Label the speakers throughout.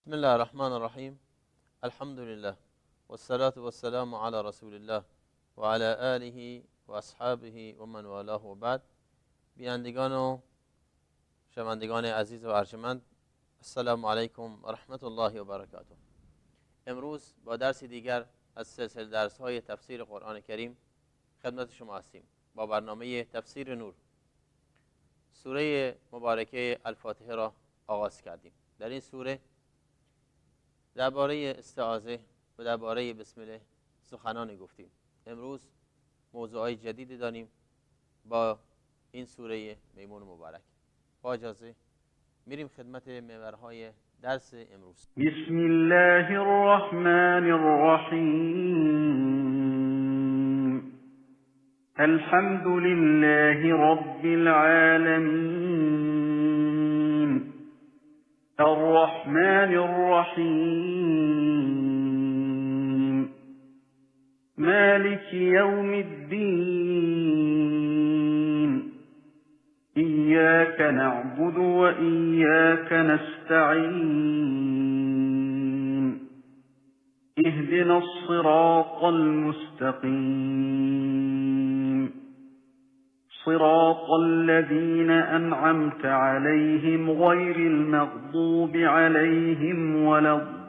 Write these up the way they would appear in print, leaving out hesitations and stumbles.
Speaker 1: بسم الله الرحمن الرحیم. الحمد لله والصلاة والسلام على رسول الله و علی آله و اصحابه و من والاه و بعد. بینندگان و شنوندگان عزیز و ارجمند، السلام علیکم و رحمت الله و برکاته. امروز با درسی دیگر از سلسله درس‌های تفسیر قرآن کریم خدمت شما هستیم با برنامه تفسیر نور. سوره مبارکه الفاتحه را آغاز کردیم. در این سوره درباره استعاذه و درباره بسم الله سخنانی گفتیم. امروز موضوعات جدیدی داریم با این سوره میمون مبارک. با اجازه میریم خدمت محورهای درس امروز.
Speaker 2: بسم الله الرحمن الرحیم. الحمد لله رب العالمین، الرحمن الرحیم، مالک یوم الدین، إياك نعبد وإياك نستعين، اهدنا الصراط المستقيم، صراط الذين أنعمت عليهم غير المغضوب عليهم ولا الضالين.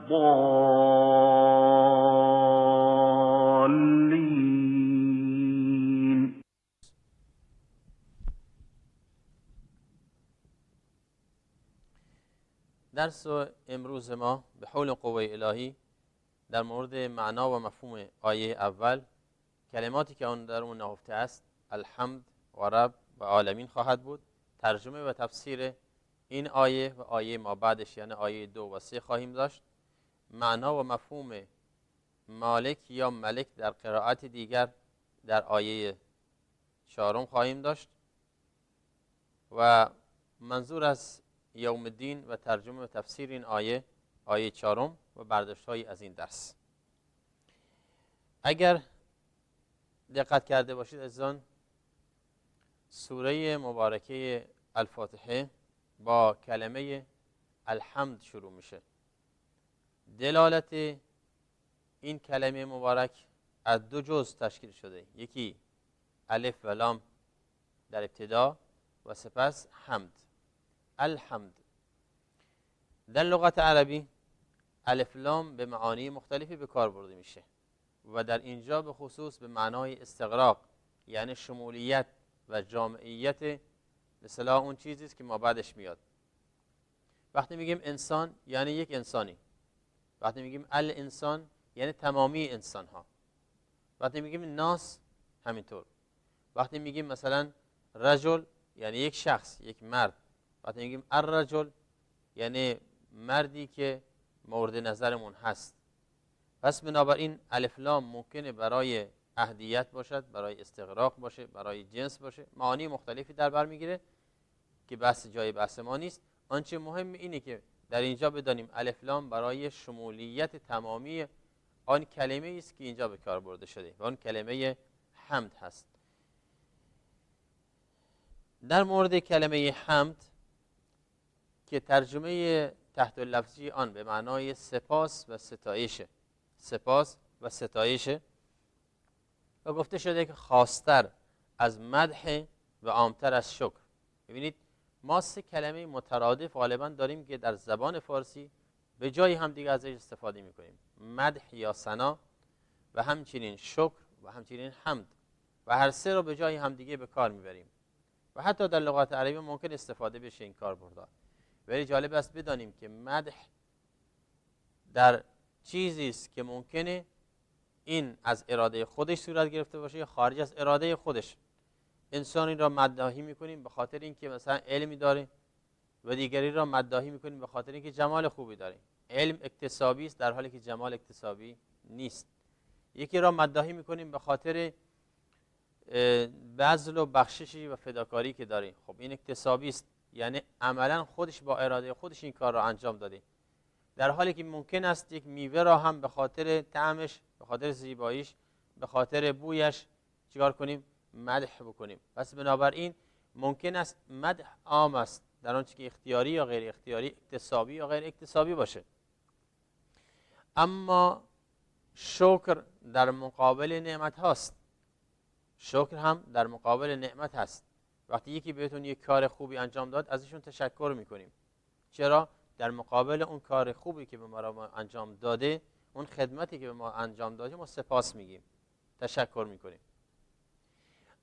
Speaker 1: درس امروز ما به حول قوه الهی در مورد معنا و مفهوم آیه اول، کلماتی که آن در اون نهفته است الحمد و رب و عالمین خواهد بود. ترجمه و تفسیر این آیه و آیه ما بعدش یعنی آیه 2 و 3 خواهیم داشت. معنا و مفهوم مالک یا ملک در قرائت دیگر در آیه 4 خواهیم داشت و منظور از یوم الدین و ترجمه و تفسیر این آیه 4 و برداشت‌هایی از این درس. اگر دقت کرده باشید عزیزان، سوره مبارکه الفاتحه با کلمه الحمد شروع میشه. دلالت این کلمه مبارک از دو جزء تشکیل شده، یکی الف و لام در ابتدا و سپس حمد. الحمد در لغت عربی الف لام به معانی مختلفی به کار برده میشه و در اینجا به خصوص به معنای استغراق یعنی شمولیت و جامعیت، به اصطلاح اون چیزی است که ما بعدش میاد. وقتی میگیم انسان یعنی یک انسانی، وقتی میگیم الانسان یعنی تمامی انسان ها، وقتی میگیم ناس همینطور، وقتی میگیم مثلا رجل یعنی یک شخص، یک مرد، وقتی میگیم الرجل یعنی مردی که مورد نظرمون هست. پس بنابراین الف لام ممکنه برای اهدیت باشد، برای استغراق باشه، برای جنس باشه، معانی مختلفی در بر میگیره که بحث جای بحث ما نیست. آنچه مهم اینه که در اینجا بدانیم الف لام برای شمولیت تمامی آن کلمه است که اینجا به کار برده شده و آن کلمه حمد هست. در مورد کلمه حمد که ترجمه تحت لفظی آن به معنای سپاس و ستایش، سپاس و ستایش، و گفته شده که خاص‌تر از مدح و عامتر از شکر. ببینید ما سه کلمه مترادف غالبا داریم که در زبان فارسی به جای همدیگه ازش استفاده میکنیم، مدح یا ثنا و همچنین شکر و همچنین حمد، و هر سه رو به جای همدیگه به کار میبریم و حتی در لغات عربی ممکن استفاده بشه این کار بردار. ولی جالب است بدانیم که مدح در چیزی است که ممکنه این از اراده خودش صورت گرفته باشه یا خارج از اراده خودش. انسانی را مداحی میکنیم به خاطر اینکه مثلا علمی داره و دیگری را مداحی میکنیم به خاطر اینکه جمال خوبی داره. علم اکتسابی است در حالی که جمال اکتسابی نیست. یکی را مداحی میکنیم به خاطر بذل و بخششی و فداکاری که داره، خب این اکتسابی است، یعنی عملا خودش با اراده خودش این کار را انجام داده، در حالی که ممکن است یک میوه را هم به خاطر طعمش، به خاطر زیباییش، به خاطر بویش چیکار کنیم؟ مدح بکنیم. پس بنابراین ممکن است مدح عام است در آنچه که اختیاری یا غیر اختیاری، اکتسابی یا غیر اکتسابی باشه. اما شکر در مقابل نعمت هاست. شکر هم در مقابل نعمت هست. وقتی یکی بهتون یک کار خوبی انجام داد ازشون تشکر میکنیم. چرا؟ در مقابل اون کار خوبی که به ما انجام داده، اون خدمتی که به ما انجام داده، ما سپاس میگیم، تشکر میکنیم.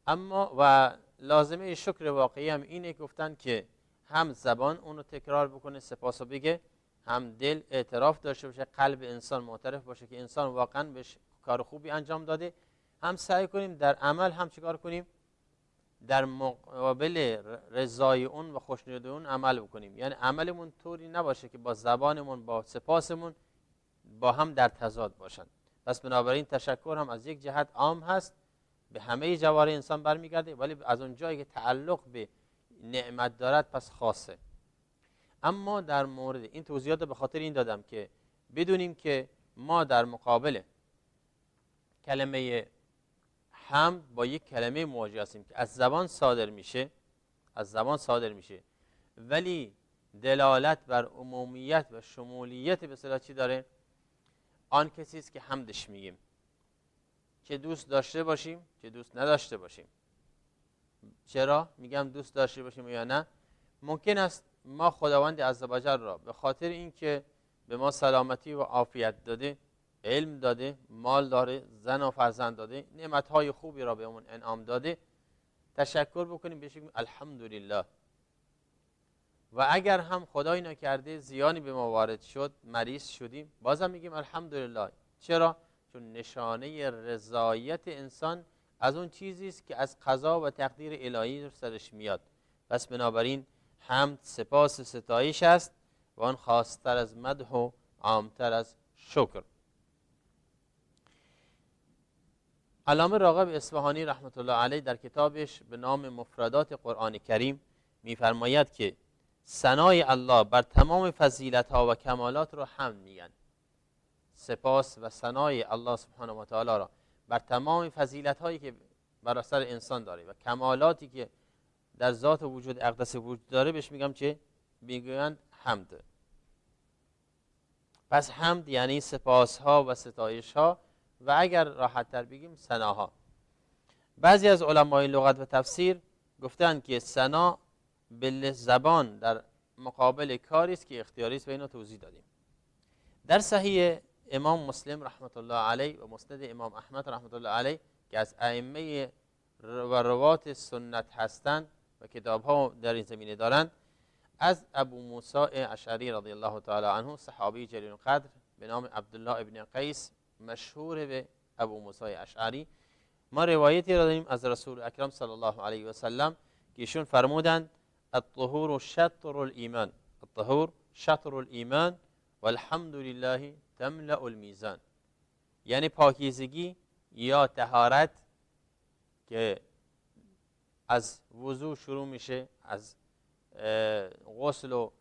Speaker 1: اما و لازمه شکر واقعی هم اینه گفتن که هم زبان اون رو تکرار بکنه، سپاس رو بگه، هم دل اعتراف داشته باشه، قلب انسان معترف باشه که انسان واقعا بهش کار خوبی انجام داده. هم سعی کنیم در عمل هم چیکار کنیم؟ در مقابل رضای اون و خوشنودی اون عمل بکنیم. یعنی عملمون طوری نباشه که با زبانمون، با سپاسمون با هم در تضاد باشن. پس بنابراین تشکر هم از یک جهت عام هست، به همه جوارح انسان برمیگرده، ولی از اون جایی که تعلق به نعمت دارد پس خاصه. اما در مورد این توضیحات به خاطر این دادم که بدونیم که ما در مقابل کلمه حمد با یک کلمه مواجه هستیم که از زبان صادر میشه، ولی دلالت بر عمومیت و شمولیت به اصطلاح چی داره؟ آن کسی است که حمدش میگیم، چه دوست داشته باشیم چه دوست نداشته باشیم. چرا میگم دوست داشته باشیم یا نه؟ ممکن است ما خداوند عزوجل را به خاطر اینکه به ما سلامتی و عافیت داده، علم داده، مال داره، زن و فرزند داده، نعمتهای خوبی را به اون انعام داده، تشکر بکنیم، بهش بگیم الحمدلله. و اگر هم خدای نکرده زیانی به ما وارد شد، مریض شدیم، بازم میگیم الحمدلله. چرا؟ چون نشانه رضایت انسان از اون چیزی است که از قضا و تقدیر الهی سرش میاد. پس بنابراین حمد سپاس ستایش است و آن خاص‌تر از مدح و عامتر از شکر. علامه راغب اصفهانی رحمت الله علیه در کتابش به نام مفردات قرآن کریم میفرماید که ثنای الله بر تمام فضیلت‌ها و کمالات را حمد میگن. سپاس و ثنای الله سبحانه و تعالی را بر تمام فضیلت‌هایی که بر سر انسان داره و کمالاتی که در ذات وجود اقدس وجود داره بهش میگم چه؟ میگویند حمد. پس حمد یعنی سپاس‌ها و ستایش‌ها و اگر راحت تر بگیم ثناها. بعضی از علمای لغت و تفسیر گفتن که ثنا به زبان در مقابل کاری است که اختیاری است و اینو توضیح دادیم. در صحیح امام مسلم رحمت الله علیه و مسند امام احمد رحمت الله علیه که از ائمه و روات سنت هستند و کتاب‌ها در این زمینه دارند، از ابو موسی اشعری رضی الله تعالی عنه، صحابی جلیل القدر به نام عبدالله ابن قیس مشهور به ابو موسی اشعری، ما روایتی را داریم از رسول اکرم صلی الله علیه و سلم که ایشون فرمودند الطهور شطر الایمان، الطهور شطر الایمان والحمد لله تملأ الميزان. یعنی پاکیزگی یا طهارت که از وضو شروع میشه، از غسل و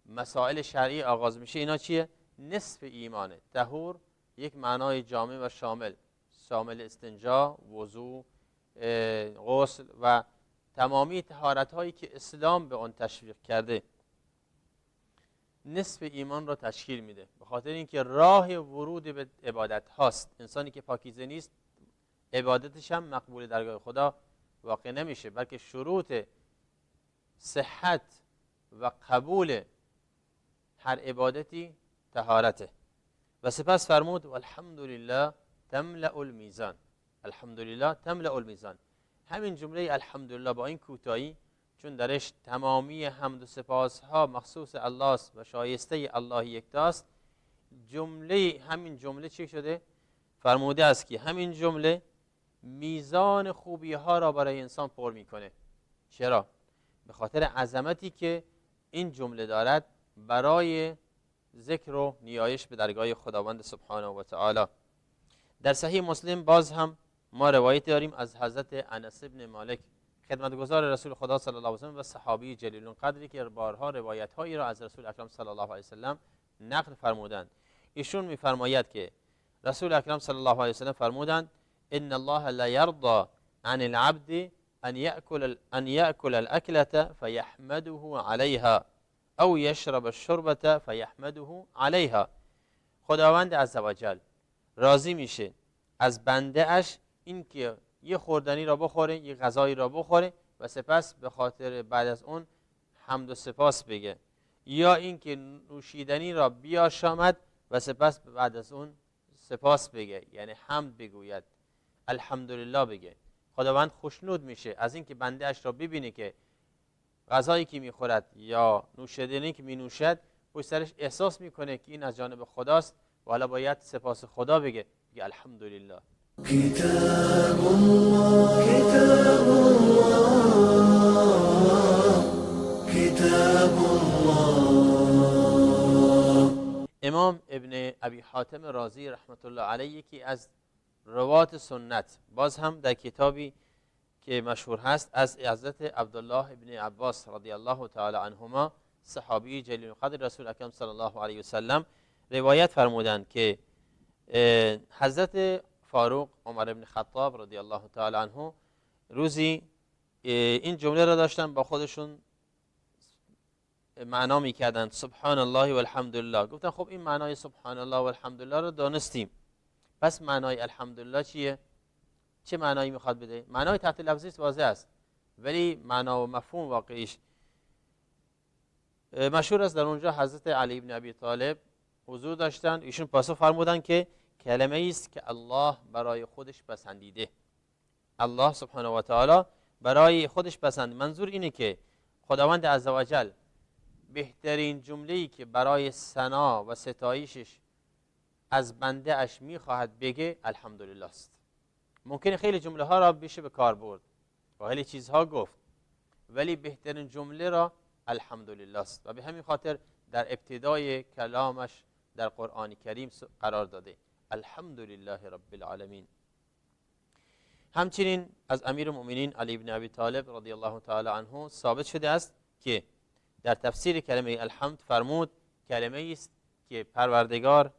Speaker 1: مسائل شرعی آغاز میشه، اینا چیه؟ نصف ایمانه. طهور یک معنای جامع و شامل استنجا، وضو، غسل و تمامی طهارت هایی که اسلام به آن تشویق کرده، نصف ایمان را تشکیل میده. به خاطر اینکه راه ورود به عبادت هاست. انسانی که پاکیزه نیست عبادتش هم مقبول درگاه خدا واقع نمیشه، بلکه شروط صحت و قبول هر عبادتی طهارته. و سپس فرمود والحمدلله تملأ المیزان، الحمدلله تملأ المیزان. همین جمله الحمدلله با این کوتاهی، چون درش تمامی حمد و سپاس ها مخصوص الله است و شایسته الله یکتاست، همین جمله چی شده؟ فرموده است که همین جمله میزان خوبی ها را برای انسان پر میکنه. چرا؟ به خاطر عظمتی که این جمله دارد برای ذکر و نیایش به درگاه خداوند سبحانه و تعالی. در صحیح مسلم باز هم ما روایت داریم از حضرت انس بن مالک خدمتگزار رسول خدا صلی الله علیه و سلم و صحابی جلیل القدری که بارها روایت هایی را از رسول اکرم صلی الله علیه و سلم نقل فرمودند. ایشون میفرماید که رسول اکرم صلی الله علیه و سلم فرمودند ان الله لا يرضى عن العبد ان يأكل الاكلة فيحمده عليها او يشرب الشربة فيحمده عليها. خداوند عزوجل راضی میشه از بنده اش این که یه خوردنی را بخوره، یه غذایی را بخوره و سپس به خاطر بعد از اون حمد و سپاس بگه، یا اینکه نوشیدنی را بیاشامد و سپس بعد از اون سپاس بگه، یعنی حمد بگوید، الحمدلله بگه. خداوند خوشنود میشه از اینکه بنده اش را ببینه که غذایی که میخورد یا نوشیدنی که مینوشد پشت سرش احساس میکنه که این از جانب خداست و حالا باید سپاس خدا بگه الحمدلله.
Speaker 3: كتاب الله كتاب الله كتاب الله.
Speaker 1: امام ابن ابی حاتم رازی رحمت الله علیه یکی از روات سنت، باز هم در کتابی که مشهور هست از حضرت عبدالله ابن عباس رضی الله تعالی عنهما، صحابی جلیل القدر رسول اکرم صلی الله علیه و سلم، روایت فرمودند که حضرت فاروق عمر ابن خطاب رضی الله تعالی عنه روزی این جمله را داشتن با خودشون معنا میکردند سبحان الله و الحمدلله. گفتن خب این معنای سبحان الله و الحمدلله رو دانستیم، پس معنای الحمدلله چیه؟ چه معنایی میخواد بده؟ معنای تحت لفظی واضح است، ولی معنا و مفهوم واقعیش مشهور است. در اونجا حضرت علی بن ابی طالب حضور داشتند، ایشون پاسخ فرمودند که کلمه است که الله برای خودش پسندیده. الله سبحانه و تعالی برای خودش پسند. منظور اینه که خداوند عزوجل بهترین جمله‌ای که برای ثنا و ستایشش از بنده اش میخواهد بگه الحمدلله است. ممکنه خیلی جمله ها را بشه به کار برد و خیلی چیزها گفت، ولی بهترین جمله را الحمدلله است و به همین خاطر در ابتدای کلامش در قرآن کریم قرار داده الحمدلله رب العالمین. همچنین از امیر المؤمنین علی بن ابی طالب رضی الله تعالی عنه ثابت شده است که در تفسیر کلمه الحمد فرمود کلمه است که پروردگار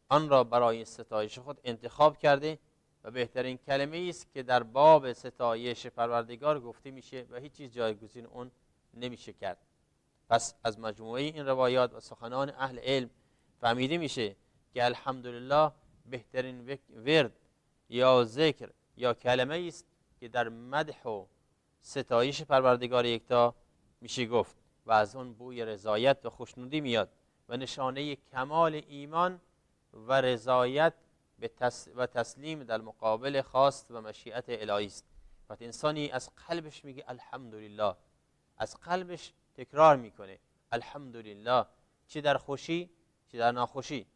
Speaker 1: آن را برای ستایش خود انتخاب کرده و بهترین کلمه است که در باب ستایش پروردگار گفته میشه و هیچ چیز جایگزین اون نمیشه کرد. پس از مجموعه این روایات و سخنان اهل علم فهمیده میشه که الحمدلله بهترین ورد یا ذکر یا کلمه است که در مدح و ستایش پروردگار یکتا میشه گفت و از اون بوی رضایت و خوشنودی میاد و نشانه کمال ایمان و رضایت و تسلیم در مقابل خواست و مشیت الهی است. وقتی انسانی از قلبش میگه الحمدلله، از قلبش تکرار میکنه الحمدلله، چه در خوشی چه در ناخوشی،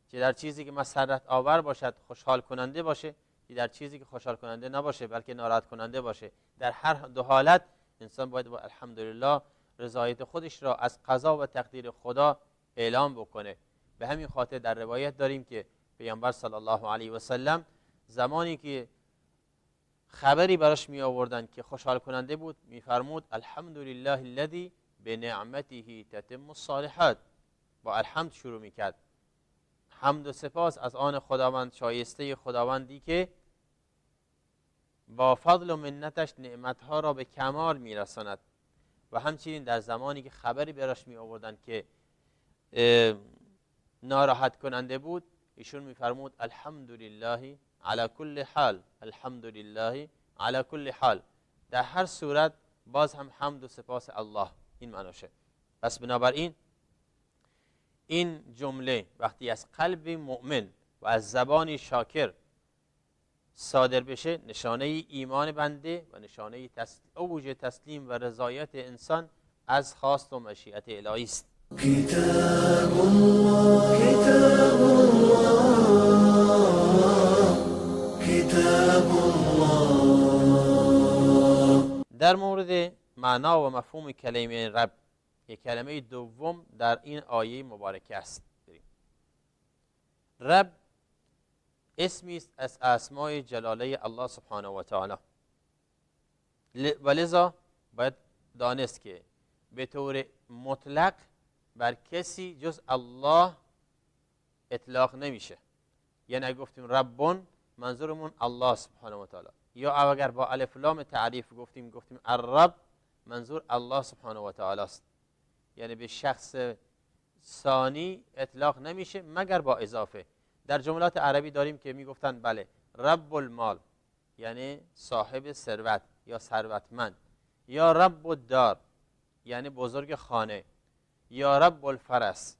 Speaker 1: چه در چیزی که مسرت آور باشد خوشحال کننده باشه، چه در چیزی که خوشحال کننده نباشه بلکه ناراحت کننده باشه، در هر دو حالت انسان باید با الحمدلله رضایت خودش را از قضا و تقدیر خدا اعلام بکنه. به همین خاطر در روایت داریم که پیامبر صلی الله علیه و سلم زمانی که خبری براش می آوردن که خوشحال کننده بود میفرمود الحمدلله الذی بنعمته تتم الصالحات. با الحمد شروع میکرد. حمد و سپاس از آن خداوند، شایسته خداوندی که با فضل و منتش نعمتها را به کمال میرساند. و همچنین در زمانی که خبری براش می آوردن که ناراحت کننده بود ایشون میفرمود الحمدلله علی کل حال، الحمدلله علی کل حال. در هر صورت باز هم حمد و سپاس الله این معناشه. پس بنابراین این جمله وقتی از قلب مؤمن و از زبان شاکر صادر بشه نشانه ایمان بنده و نشانه اوج تسلیم و رضایت انسان از خواست و مشیت الهی است.
Speaker 3: كتاب الله كتاب الله كتاب الله.
Speaker 1: در مورد معنا و مفهوم کلمه رب، یک کلمه دوم در این آیه مبارکه است. رب اسمی است از اسماء جلاله الله سبحانه و تعالی و لذا باید دانست که به طور مطلق بر کسی جز الله اطلاق نمیشه. یعنی اگه گفتیم ربون منظورمون الله سبحانه و تعالی، یا اگر با الف لام تعریف گفتیم الرب منظور الله سبحانه و تعالی است. یعنی به شخص ثانی اطلاق نمیشه مگر با اضافه. در جملات عربی داریم که میگفتن بله رب المال یعنی صاحب ثروت یا ثروتمند، یا رب الدار یعنی بزرگ خانه، یا رب الفرس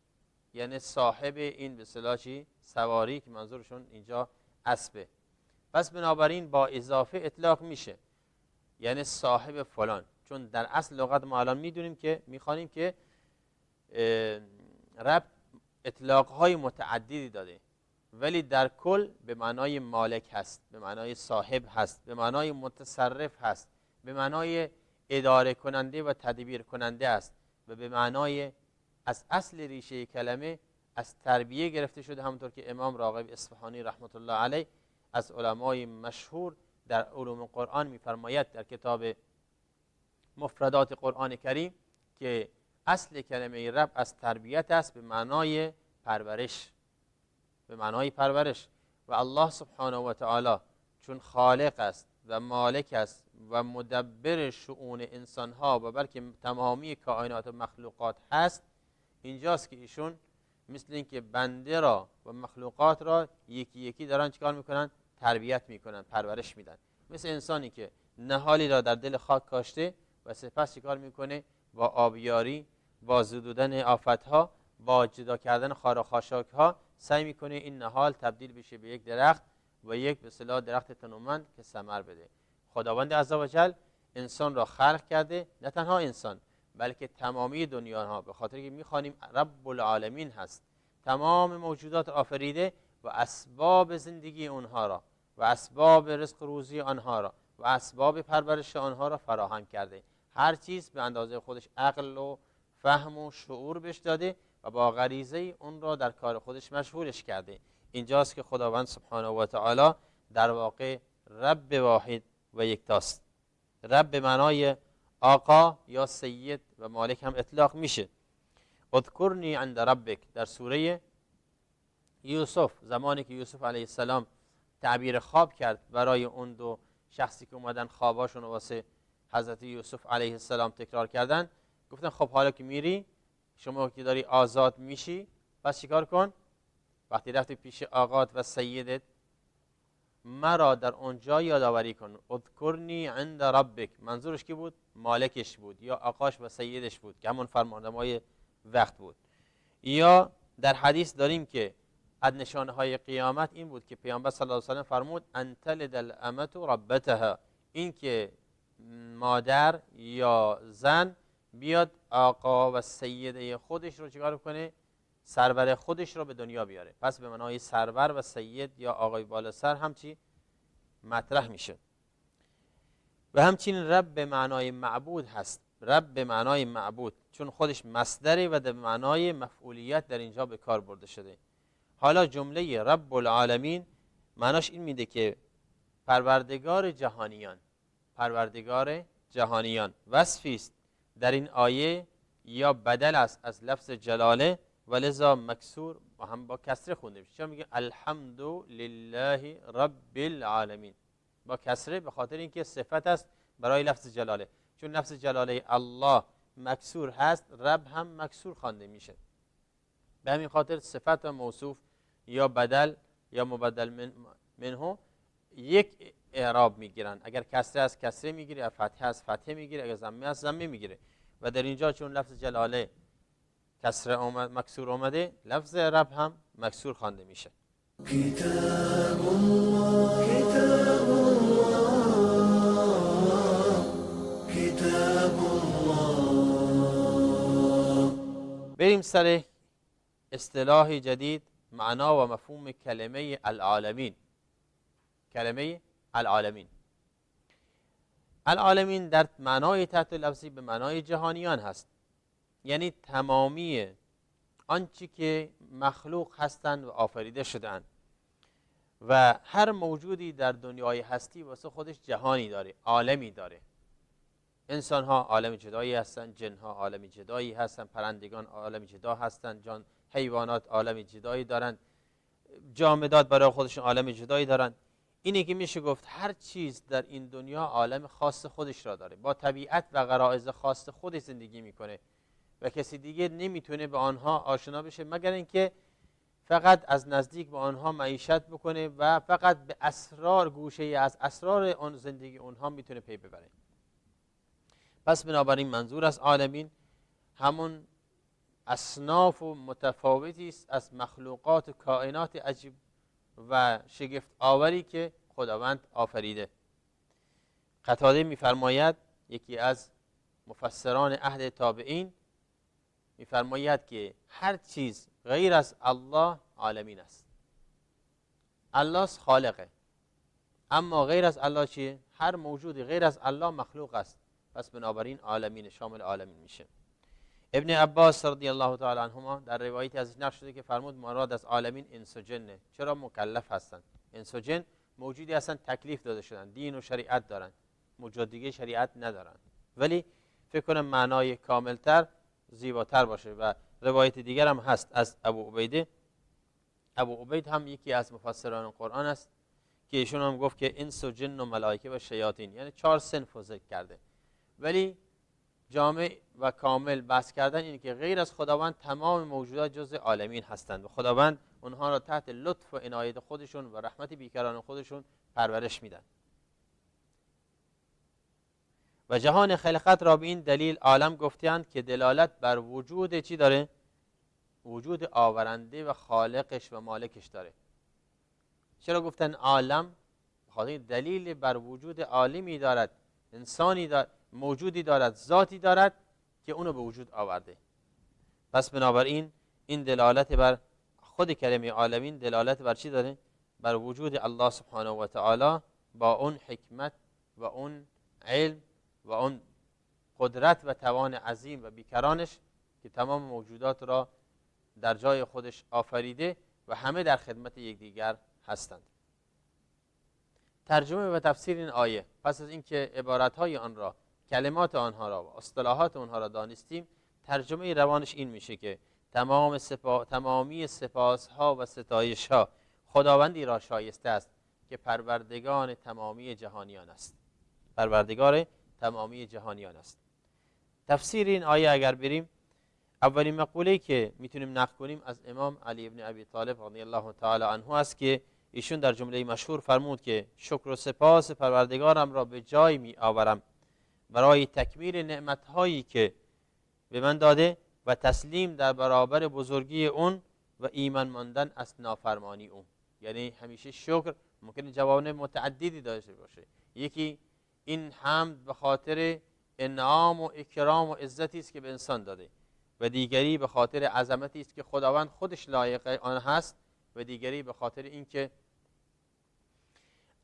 Speaker 1: یعنی صاحب این به اصطلاح چی سواری که منظورشون اینجا اسبه. پس بنابراین با اضافه اطلاق میشه یعنی صاحب فلان، چون در اصل لغت ما الان میدونیم که میخوانیم که رب اطلاقهای متعددی داده، ولی در کل به معنای مالک هست، به معنای صاحب هست، به معنای متصرف هست، به معنای اداره کننده و تدبیر کننده است و به معنای از اصل ریشه کلمه از تربیه گرفته شده، همونطور که امام راغب اصفهانی رحمت الله علیه از علمای مشهور در علوم قرآن میفرماید در کتاب مفردات قرآن کریم که اصل کلمه رب از تربیت است به معنای پرورش، به معنای پرورش. و الله سبحانه و تعالی چون خالق است و مالک است و مدبر شؤون انسانها و بلکه تمامی کائنات و مخلوقات هست، اینجاست که ایشون مثل این که بنده را و مخلوقات را یکی یکی دارن چیکار میکنن؟ تربیت میکنن، پرورش میدن. مثل انسانی که نهالی را در دل خاک کاشته و سپس چیکار میکنه؟ با آبیاری، با زدودن آفتها، با جدا کردن خار و خاشاکها سعی میکنه این نهال تبدیل بشه به یک درخت و یک به اصطلاح درخت تنومند که ثمر بده. خداوند عزوجل انسان را خلق کرده، نه تنها انسان بلکه تمامی دنیاها، به خاطر که میخوانیم رب العالمین هست، تمام موجودات آفریده و اسباب زندگی اونها را و اسباب رزق روزی آنها را و اسباب پرورش آنها را فراهم کرده. هر چیز به اندازه خودش عقل و فهم و شعور بهش داده و با غریزه اون را در کار خودش مشغولش کرده. اینجاست که خداوند سبحانه و تعالی در واقع رب واحد و یکتاست. رب به معنای آقا یا سید و مالک هم اطلاق میشه. اذکرنی عند ربک در سوره یوسف، زمانی که یوسف علیه السلام تعبیر خواب کرد برای اون دو شخصی که اومدن خواباشون واسه حضرت یوسف علیه السلام تکرار کردن، گفتن خب حالا که میری، شما که داری آزاد میشی، پس چیکار کن؟ وقتی رفتی پیش آقات و سیدت، مرا در اونجا یادآوری کن. اذکرنی عند ربک، منظورش کی بود؟ مالکش بود یا آقاش و سیدش بود که همون فرمانروای وقت بود. یا در حدیث داریم که از نشانه های قیامت این بود که پیامبر صلی الله علیه و سلم فرمود ان تلد الامه ربتها، این که مادر یا زن بیاد آقا و سیده خودش رو چیکار کنه؟ سرور خودش رو به دنیا بیاره. پس به معنای سرور و سید یا آقای بالا سر هم چی مطرح میشه. و همچنین رب به معنای معبود هست. رب به معنای معبود چون خودش مصدره و به معنای مفعولیت در اینجا به کار برده شده. حالا جمله رب العالمین معناش این میده که پروردگار جهانیان، پروردگار جهانیان وصفی است در این آیه یا بدل است از لفظ جلاله و لذا مکسور و هم با کسره خونده میشه. چون میگه الحمد لله رب العالمین با کسره، به خاطر اینکه صفت است برای لفظ جلاله. چون لفظ جلاله الله مکسور هست، رب هم مکسور خوانده میشه. به همین خاطر صفت و موصوف یا بدل یا مبدل منه یک اعراب میگیرن. اگر کسره است کسره میگیره، اگر فتحه است فتحه میگیره، اگر ضمه است ضمه میگیره. و در اینجا چون لفظ جلاله کسره مکسور اومده، لفظ رب هم مکسور خوانده میشه.
Speaker 3: کتاب الله کتاب الله کتاب الله.
Speaker 1: بریم سر اصطلاح جدید، معنا و مفهوم کلمه العالمین. کلمه العالمین، العالمین در معنای تحت لفظی به معنای جهانیان هست، یعنی تمامی آنچه که مخلوق هستند و آفریده شدند و هر موجودی در دنیای هستی واسه خودش جهانی داره، عالمی داره. انسان ها عالم جدایی هستند، جن ها عالم جدایی هستند، پرندگان عالم جدا هستند، حیوانات عالم جدایی دارند، جامدات برای خودشون عالم جدایی دارند. اینه که میشه گفت هر چیز در این دنیا عالم خاص خودش را داره، با طبیعت و غرایز خاص خودش زندگی میکنه. و کسی دیگه نمیتونه به آنها آشنا بشه مگر اینکه فقط از نزدیک با آنها معیشت بکنه و فقط به اسرار، گوشه از اسرار اون زندگی اونها میتونه پی ببره. پس بنابراین منظور از عالمین همون اصناف و متفاوتی است از مخلوقات و کائنات عجیب و شگفت آوری که خداوند آفریده. قتاده میفرماید، یکی از مفسران عهد تابعین میفرماید که هر چیز غیر از الله عالمین است. الله خالقه، اما غیر از الله چیه؟ هر موجودی غیر از الله مخلوق است. پس بنابراین عالمین شامل عالمین میشه. ابن عباس رضی الله تعالی عنهما در روایتی ازش نقل شده که فرمود مراد از عالمین انس و جنه. چرا مکلف هستند؟ انس و جن موجودی هستند تکلیف داده شدن، دین و شریعت دارن، موجود دیگه شریعت ندارن، ولی فکر کنم معنای کاملتر زیباتر باشه. و روایت دیگر هم هست از ابو عبیده. ابو عبید هم یکی از مفسران قرآن است که ایشون هم گفت که انس و جن و ملائکه و شیاطین، یعنی 4 صنف رو ذکر کرده، ولی جامع و کامل بحث کردن اینه که غیر از خداوند تمام موجودات جزء عالمین هستند و خداوند اونها را تحت لطف و عنایت خودشون و رحمت بیکران خودشون پرورش میدن. و جهان خلقت را به این دلیل عالم گفتند که دلالت بر وجود چی داره؟ وجود آورنده و خالقش و مالکش داره. چرا گفتن عالم؟ بخاطر دلیل بر وجود عالمی دارد، انسانی دارد، موجودی دارد، ذاتی دارد که اونو به وجود آورده. پس بنابراین این دلالت بر خود کلمه عالمین دلالت بر چی داره؟ بر وجود الله سبحانه و تعالی با اون حکمت و اون علم و اون قدرت و توان عظیم و بیکرانش که تمام موجودات را در جای خودش آفریده و همه در خدمت یکدیگر هستند. ترجمه و تفسیر این آیه، پس از اینکه عبارت‌های آن را، کلمات آنها را و اصطلاحات آنها را دانستیم، ترجمه روانش این میشه که تمامی سپاس‌ها و ستایش‌ها خداوندی را شایسته است که پروردگار تمامی جهانیان است. پروردگار تمامی جهانیان است. تفسیر این آیه اگر بریم، اولین مقوله‌ای که میتونیم نقل کنیم از امام علی ابن ابی طالب رضی الله تعالی عنه است که ایشون در جمله مشهور فرمود که شکر و سپاس پروردگارم را به جای می آورم برای تکمیل نعمت‌هایی که به من داده و تسلیم در برابر بزرگی اون و ایمان ماندن از نافرمانی اون. یعنی همیشه شکر ممکنه جوانب متعددی داشته باشه. یکی این حمد به خاطر انعام و اکرام و عزتی است که به انسان داده و دیگری به خاطر عظمتی است که خداوند خودش لایق آن هست و دیگری به خاطر اینکه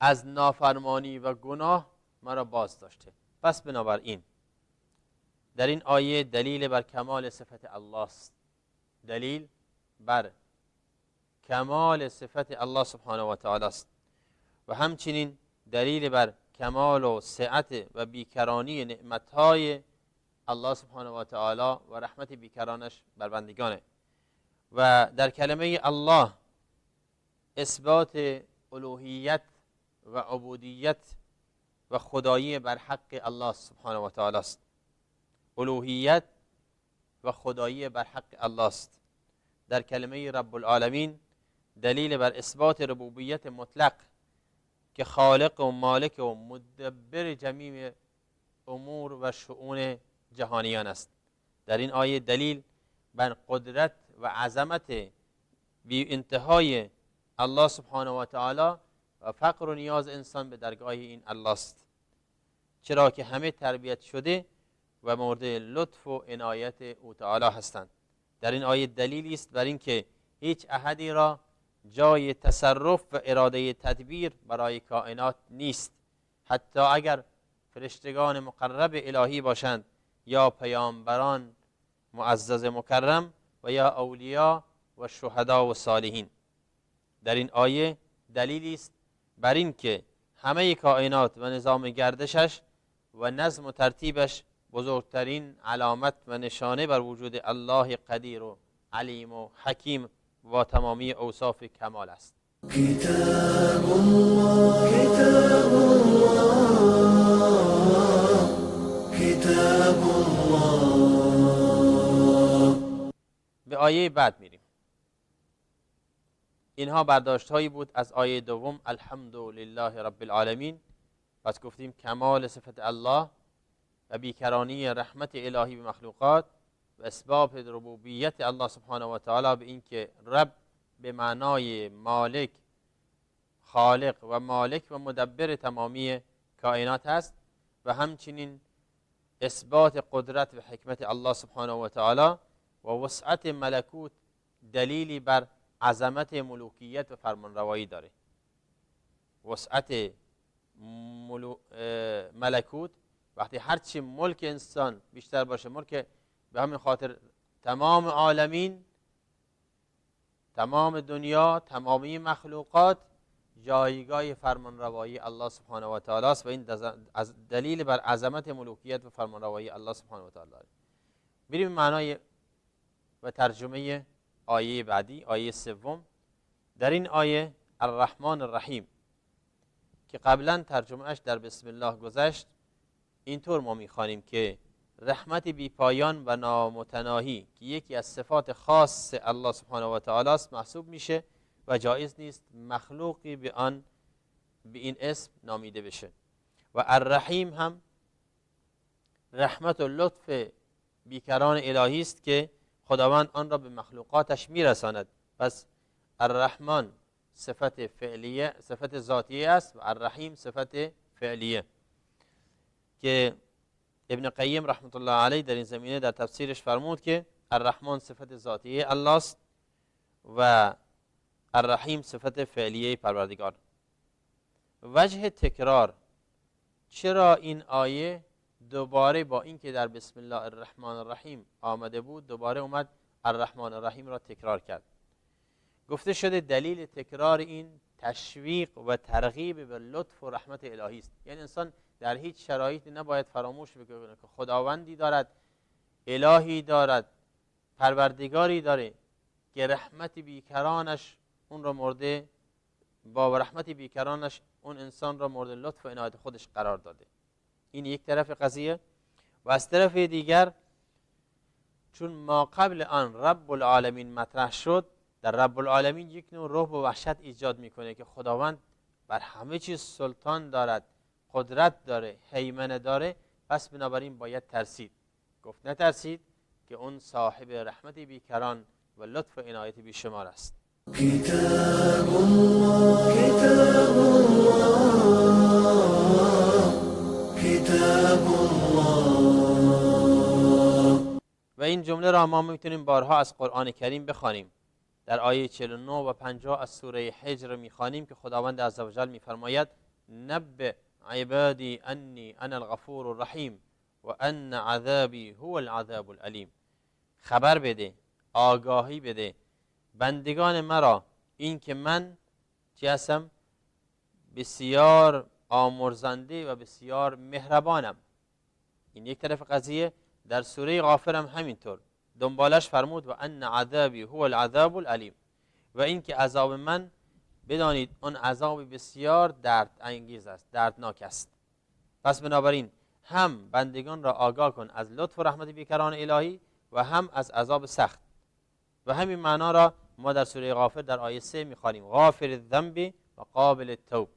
Speaker 1: از نافرمانی و گناه مرا باز داشته. پس بنابراین در این آیه دلیل بر کمال صفت الله است. دلیل بر کمال صفت الله سبحانه و تعالی است و همچنین دلیل بر کمال و سعت و بیکرانی نعمتهای الله سبحانه و تعالی و رحمت بیکرانش بر بندگانه. و در کلمه الله اثبات الوهیت و عبودیت و خدایی بر حق الله سبحانه و تعالی است. الوهیت و خدایی بر حق الله است. در کلمه رب العالمین دلیل بر اثبات ربوبیت مطلق که خالق و مالک و مدبر جمیع امور و شؤون جهانیان است. در این آیه دلیل بر قدرت و عظمت بی انتهای الله سبحانه و تعالی و فقر و نیاز انسان به درگاه این الله است، چرا که همه تربیت شده و مورد لطف و عنایت او تعالی هستند. در این آیه دلیلی است بر اینکه هیچ احدی را جای تصرف و اراده تدبیر برای کائنات نیست، حتی اگر فرشتگان مقرب الهی باشند یا پیامبران معزز مکرم و یا اولیاء و شهدا و صالحین. در این آیه دلیلی است بر این که همه کائنات و نظام گردشش و نظم و ترتیبش بزرگترین علامت و نشانه بر وجود الله قدیر و علیم و حکیم و تمامی اوصاف کمال است.
Speaker 3: كتاب الله كتاب الله كتاب الله
Speaker 1: آیه بعد میریم. اینها برداشت هایی بود از آیه دوم الحمدلله رب العالمین. پس گفتیم کمال صفت الله و بیکرانی رحمت الهی به مخلوقات و اثبات ربوبیت الله سبحانه و تعالی به این که رب به معنای مالک، خالق و مالک و مدبر تمامی کائنات است و همچنین اثبات قدرت و حکمت الله سبحانه و تعالی و وسعت ملکوت دلیلی بر عظمت ملوکیت و فرمانروایی داره. وسعت ملکوت وقتی هرچی ملک انسان بیشتر باشه، ملک به همین خاطر تمام عالمین، تمام دنیا، تمامی مخلوقات جایگاه فرمانروایی الله سبحانه و تعالی است و این دلیل بر عظمت ملوکیت و فرمانروایی الله سبحانه و تعالی. بریم معنای و ترجمه آیه بعدی، آیه سوم. در این آیه الرحمن الرحیم که قبلا ترجمهش در بسم الله گذشت، اینطور ما میخوانیم که رحمت بی پایان و نامتناهی که یکی از صفات خاص الله سبحانه و تعالی است محسوب میشه و جایز نیست مخلوقی به این اسم نامیده بشه. و الرحیم هم رحمت و لطف بیکران الهی است که خداوند آن را به مخلوقاتش میرساند. پس الرحمن صفت فعلیه، صفت ذاتیه است و الرحیم صفت فعلیه که ابن قیم رحمت الله علیه در این زمینه در تفسیرش فرمود که الرحمن صفت ذاتیه الله است و الرحیم صفت فعلیه پروردگار. وجه تکرار، چرا این آیه دوباره با اینکه در بسم الله الرحمن الرحیم آمده بود دوباره اومد الرحمن الرحیم را تکرار کرد؟ گفته شده دلیل تکرار این تشویق و ترغیب به لطف و رحمت الهی است. یعنی انسان در هیچ شرایطی نباید فراموش بکنه که خداوندی دارد، الهی دارد، پروردگاری داره که رحمت بیکرانش اون را مورد، با رحمت بیکرانش اون انسان را مورد لطف و عنایت خودش قرار داده. این یک طرف قضیه. و از طرف دیگر چون ما قبل آن رب العالمین مطرح شد، در رب العالمین یک نوع رعب و وحشت ایجاد میکنه که خداوند بر همه چیز سلطان دارد، قدرت داره، هیمنه داره، پس بنابراین باید ترسید. گفت نترسید که اون صاحب رحمت بیکران و لطف و عنایت بیشمار است.
Speaker 3: كتاب الله كتاب الله كتاب الله.
Speaker 1: و این جمله را ما میتونیم بارها از قرآن کریم بخوانیم. در آیه 49 و 50 از سوره حجر میخوانیم که خداوند عزوجل میفرماید نبئ عبادی انی انا الغفور الرحیم و ان عذابی هو العذاب العلیم. خبر بده، آگاهی بده بندگان مرا این که من چی هستم؟ بسیار آمرزنده و بسیار مهربانم. این یک طرف قضیه. در سوره غافر هم همینطور دنبالش فرمود و ان عذابی هو العذاب العلیم، و این که عذاب من بدانید اون عذاب بسیار درد انگیز است، دردناک است. پس بنابراین هم بندگان را آگاه کن از لطف و رحمت بیکران الهی و هم از عذاب سخت. و همین معنا را ما در سوره غافر در آیه 3 می‌خوانیم غافر الذنب و قابل التوب.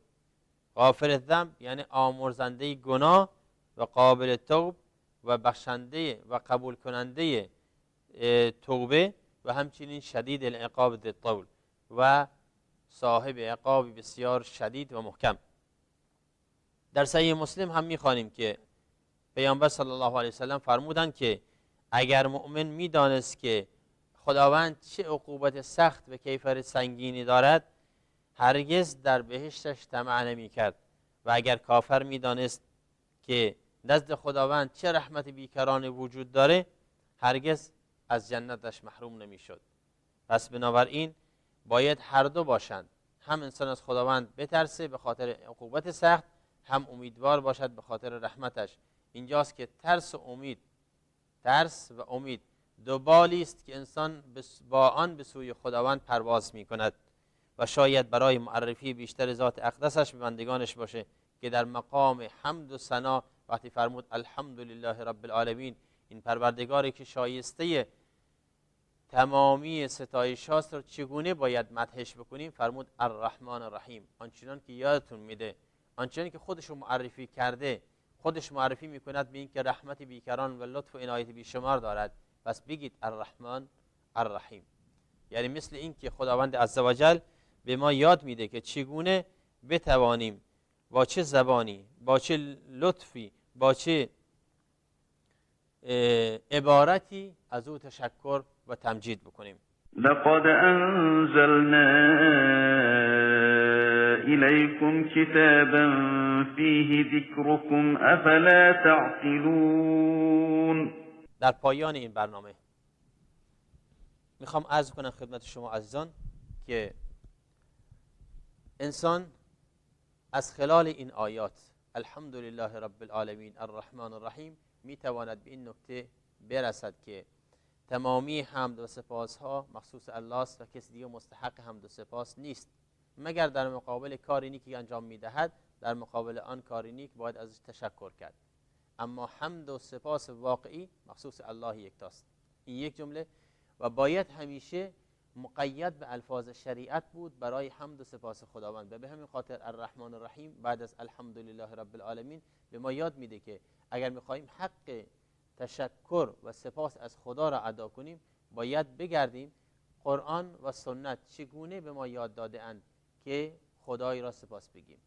Speaker 1: غافر الذنب یعنی آمرزنده گناه و قابل التوب و بخشنده و قبول کننده توبه و همچنین شدید العقاب ذی الطول و صاحب عقاب بسیار شدید و محکم. در صحیح مسلم هم می‌خوانیم که پیامبر صلی الله علیه و سلم فرمودند که اگر مؤمن می‌دانست که خداوند چه عقوبت سخت و کیفر سنگینی دارد هرگز در بهشتش طمع نمی‌کرد، و اگر کافر می‌دانست که نزد خداوند چه رحمت بیکران وجود داره هرگز از جنتش محروم نمی‌شد. پس بنابراین باید هر دو باشند، هم انسان از خداوند بترسه به خاطر عقوبت سخت، هم امیدوار باشد به خاطر رحمتش. اینجاست که ترس و امید دو بالی است که انسان با آن به سوی خداوند پرواز می کند و شاید برای معرفی بیشتر ذات اقدسش به بندگانش باشه که در مقام حمد و ثنا وقتی فرمود الحمدلله رب العالمین، این پروردگاری که شایسته تمامی ستایش هاست رو چگونه باید مدحش بکنیم؟ فرمود الرحمن الرحیم. آنچنان که یادتون میده، آنچنان که خودش رو معرفی کرده، خودش معرفی میکند به این که رحمت بیکران و لطف و عنایت بیشمار دارد، پس بگید الرحمن الرحیم. یعنی مثل این که خداوند عزوجل به ما یاد میده که چگونه بتوانیم با چه زبانی، با چه لطفی، با چه عبارتی از او تشکر و تمجید بکنیم.
Speaker 2: لقد أنزلنا إليكم كتابا فيه ذكركم أفلا تعقلون.
Speaker 1: در پایان این برنامه میخوام عرض کنم خدمت شما عزیزان که انسان از خلال این آیات الحمدلله رب العالمین الرحمن الرحیم میتواند به این نکته برسد که تمامی حمد و سپاس ها مخصوص الله است و کسی دیگه مستحق حمد و سپاس نیست مگر در مقابل کاری نیکی انجام میدهد. در مقابل آن کاری نیک باید ازش تشکر کرد، اما حمد و سپاس واقعی مخصوص الله یکتاست. این یک جمله و باید همیشه مقید به الفاظ شریعت بود برای حمد و سپاس خداوند. و به همین خاطر الرحمن الرحیم بعد از الحمدلله رب العالمین به ما یاد میده که اگر میخواهیم حق تشکر و سپاس از خدا را ادا کنیم باید بگردیم قرآن و سنت چگونه به ما یاد داده اند که خدای را سپاس بگیم.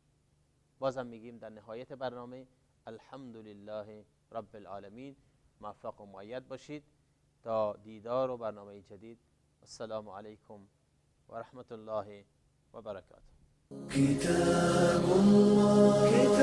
Speaker 1: بازم میگیم در نهایت برنامه الحمدلله رب العالمین. موفق و مؤید باشید تا دیدار و برنامه جدید. السلام علیکم و رحمت الله و برکاته.
Speaker 3: كتاب الله